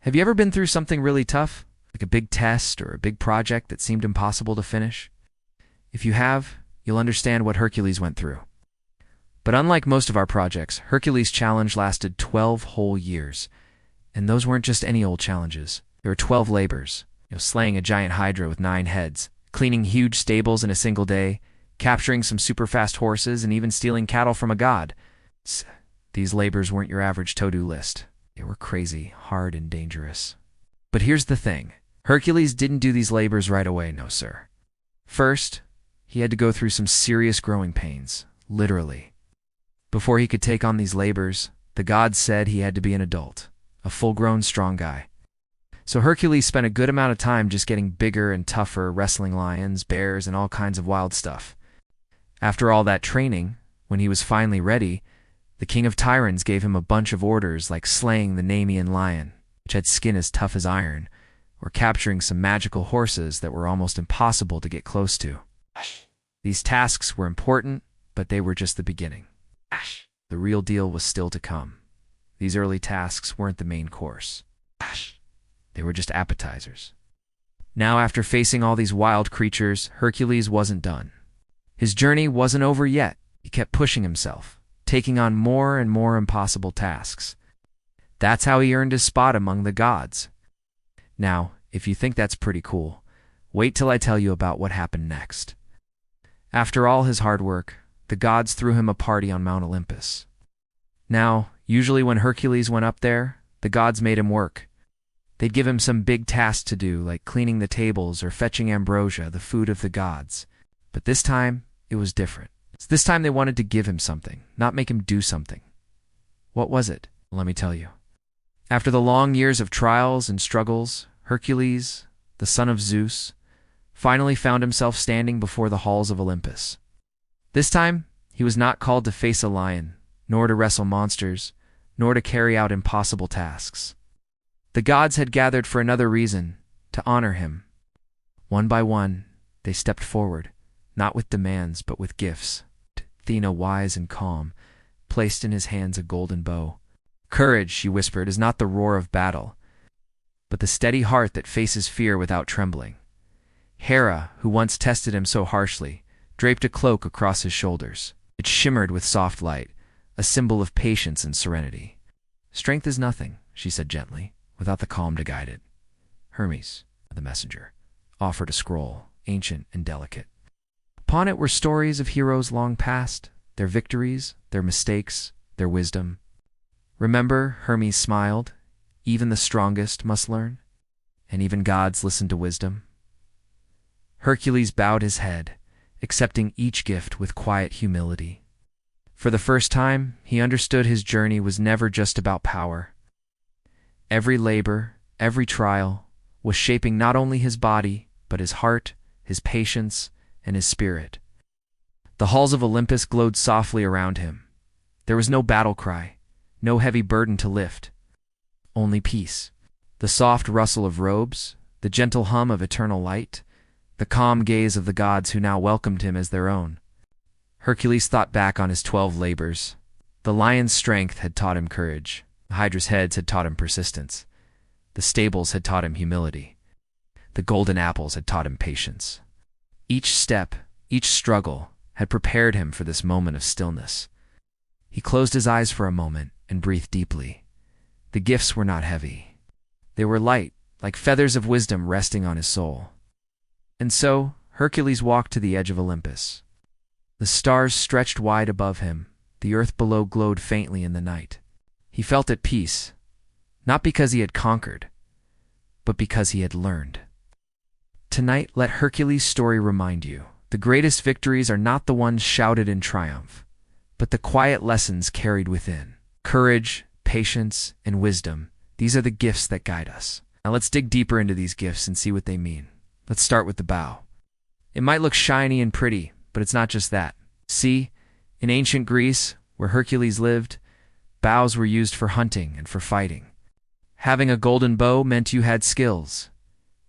Have you ever been through something really tough, like a big test or a big project that seemed impossible to finish? If you have, you'll understand what Hercules went through. But unlike most of our projects, Hercules' challenge lasted 12 whole years. And those weren't just any old challenges. There were 12 labors, slaying a giant hydra with 9 heads, cleaning huge stables in a single day, capturing some super fast horses, and even stealing cattle from a god. These labors weren't your average to-do list. They were crazy, hard, and dangerous. But here's the thing. Hercules didn't do these labors right away, no sir. First, he had to go through some serious growing pains, literally. Before he could take on these labors, the gods said he had to be an adult, a full-grown strong guy. So Hercules spent a good amount of time just getting bigger and tougher, wrestling lions, bears, and all kinds of wild stuff. After all that training, when he was finally ready, the king of Tyrants gave him a bunch of orders like slaying the Nemean lion, which had skin as tough as iron, or capturing some magical horses that were almost impossible to get close to. These tasks were important, but they were just the beginning. The real deal was still to come. These early tasks weren't the main course. They were just appetizers. Now, after facing all these wild creatures, Hercules wasn't done. His journey wasn't over yet. He kept pushing himself, taking on more and more impossible tasks. That's how he earned his spot among the gods. Now, if you think that's pretty cool, wait till I tell you about what happened next. After all his hard work, the gods threw him a party on Mount Olympus. Now, usually when Hercules went up there, the gods made him work. They'd give him some big task to do, like cleaning the tables or fetching ambrosia, the food of the gods. But this time, it was different. This time they wanted to give him something, not make him do something. What was it? Let me tell you. After the long years of trials and struggles, Hercules, the son of Zeus, finally found himself standing before the halls of Olympus. This time, he was not called to face a lion, nor to wrestle monsters, nor to carry out impossible tasks. The gods had gathered for another reason, to honor him. One by one, they stepped forward, not with demands, but with gifts. Athena, wise and calm, placed in his hands a golden bow. Courage, she whispered, is not the roar of battle, but the steady heart that faces fear without trembling. Hera, who once tested him so harshly, draped a cloak across his shoulders. It shimmered with soft light, a symbol of patience and serenity. Strength is nothing, she said gently, without the calm to guide it. Hermes, the messenger, offered a scroll, ancient and delicate. Upon it were stories of heroes long past, their victories, their mistakes, their wisdom. Remember, Hermes smiled, even the strongest must learn, and even gods listen to wisdom. Hercules bowed his head, accepting each gift with quiet humility. For the first time, he understood his journey was never just about power. Every labor, every trial, was shaping not only his body, but his heart, his patience, and his spirit. The halls of Olympus glowed softly around him. There was no battle cry, no heavy burden to lift. Only peace. The soft rustle of robes, the gentle hum of eternal light, the calm gaze of the gods who now welcomed him as their own. Hercules thought back on his 12 labors. The lion's strength had taught him courage. The hydra's heads had taught him persistence. The stables had taught him humility. The golden apples had taught him patience. Each step, each struggle, had prepared him for this moment of stillness. He closed his eyes for a moment and breathed deeply. The gifts were not heavy. They were light, like feathers of wisdom resting on his soul. And so, Hercules walked to the edge of Olympus. The stars stretched wide above him. The earth below glowed faintly in the night. He felt at peace, not because he had conquered, but because he had learned. Tonight, let Hercules' story remind you, the greatest victories are not the ones shouted in triumph, but the quiet lessons carried within. Courage, patience, and wisdom, these are the gifts that guide us. Now let's dig deeper into these gifts and see what they mean. Let's start with the bow. It might look shiny and pretty, but it's not just that. See, in ancient Greece, where Hercules lived, bows were used for hunting and for fighting. Having a golden bow meant you had skills.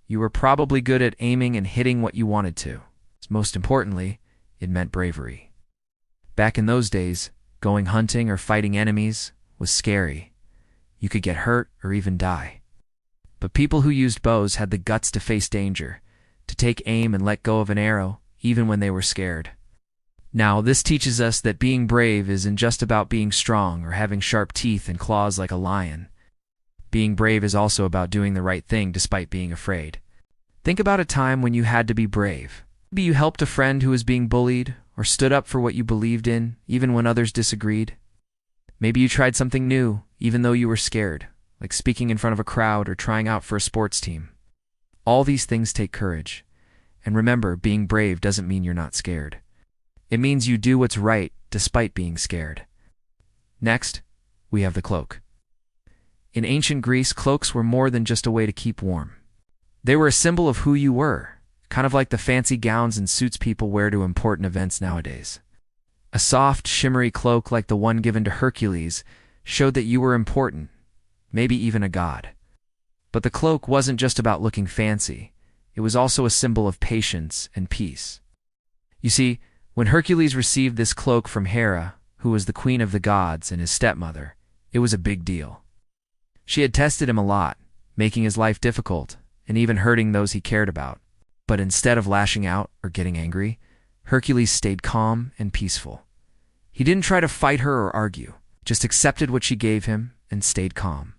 You were probably good at aiming and hitting what you wanted to. Most importantly, it meant bravery. Back in those days, going hunting or fighting enemies was scary. You could get hurt or even die. But people who used bows had the guts to face danger, to take aim and let go of an arrow, even when they were scared. Now, this teaches us that being brave isn't just about being strong or having sharp teeth and claws like a lion. Being brave is also about doing the right thing despite being afraid. Think about a time when you had to be brave. Maybe you helped a friend who was being bullied, or stood up for what you believed in, even when others disagreed. Maybe you tried something new, even though you were scared, like speaking in front of a crowd or trying out for a sports team. All these things take courage. And remember, being brave doesn't mean you're not scared. It means you do what's right despite being scared. Next, we have the cloak. In ancient Greece, cloaks were more than just a way to keep warm. They were a symbol of who you were, kind of like the fancy gowns and suits people wear to important events nowadays. A soft, shimmery cloak like the one given to Hercules showed that you were important, maybe even a god. But the cloak wasn't just about looking fancy. It was also a symbol of patience and peace. You see, when Hercules received this cloak from Hera, who was the queen of the gods and his stepmother, it was a big deal. She had tested him a lot, making his life difficult and even hurting those he cared about. But instead of lashing out or getting angry, Hercules stayed calm and peaceful. He didn't try to fight her or argue, just accepted what she gave him and stayed calm.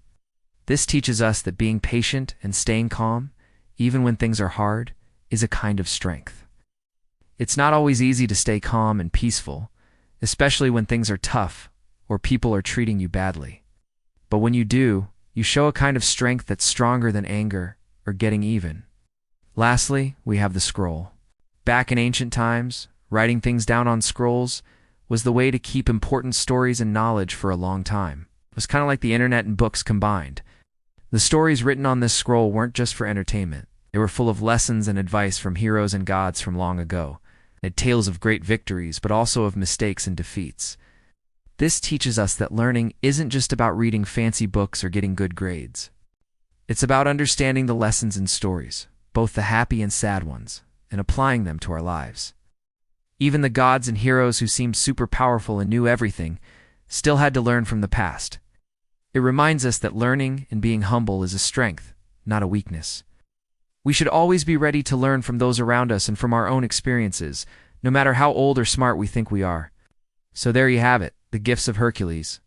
This teaches us that being patient and staying calm, even when things are hard, is a kind of strength. It's not always easy to stay calm and peaceful, especially when things are tough or people are treating you badly. But when you do, you show a kind of strength that's stronger than anger or getting even. Lastly, we have the scroll. Back in ancient times, writing things down on scrolls was the way to keep important stories and knowledge for a long time. It was kind of like the internet and books combined. The stories written on this scroll weren't just for entertainment. They were full of lessons and advice from heroes and gods from long ago. They had tales of great victories, but also of mistakes and defeats. This teaches us that learning isn't just about reading fancy books or getting good grades. It's about understanding the lessons in stories, both the happy and sad ones, and applying them to our lives. Even the gods and heroes who seemed super powerful and knew everything still had to learn from the past. It reminds us that learning and being humble is a strength, not a weakness. We should always be ready to learn from those around us and from our own experiences, no matter how old or smart we think we are. So there you have it, the gifts of Hercules.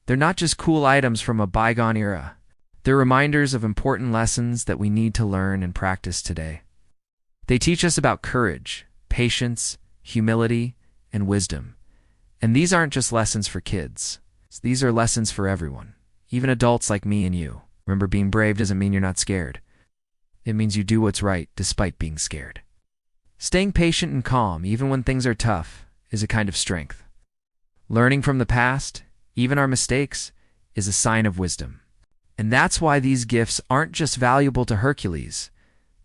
They're not just cool items from a bygone era. They're reminders of important lessons that we need to learn and practice today. They teach us about courage, patience, humility, and wisdom. And these aren't just lessons for kids. These are lessons for everyone, even adults like me and you. Remember, being brave doesn't mean you're not scared. It means you do what's right despite being scared. Staying patient and calm, even when things are tough, is a kind of strength. Learning from the past, even our mistakes, is a sign of wisdom. And that's why these gifts aren't just valuable to Hercules.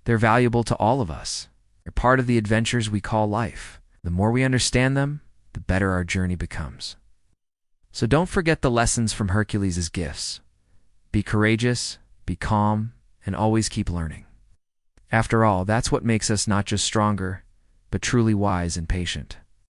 They're valuable to all of us. They're part of the adventures we call life. The more we understand them, the better our journey becomes. So don't forget the lessons from Hercules' gifts. Be courageous, be calm, and always keep learning. After all, that's what makes us not just stronger, but truly wise and patient.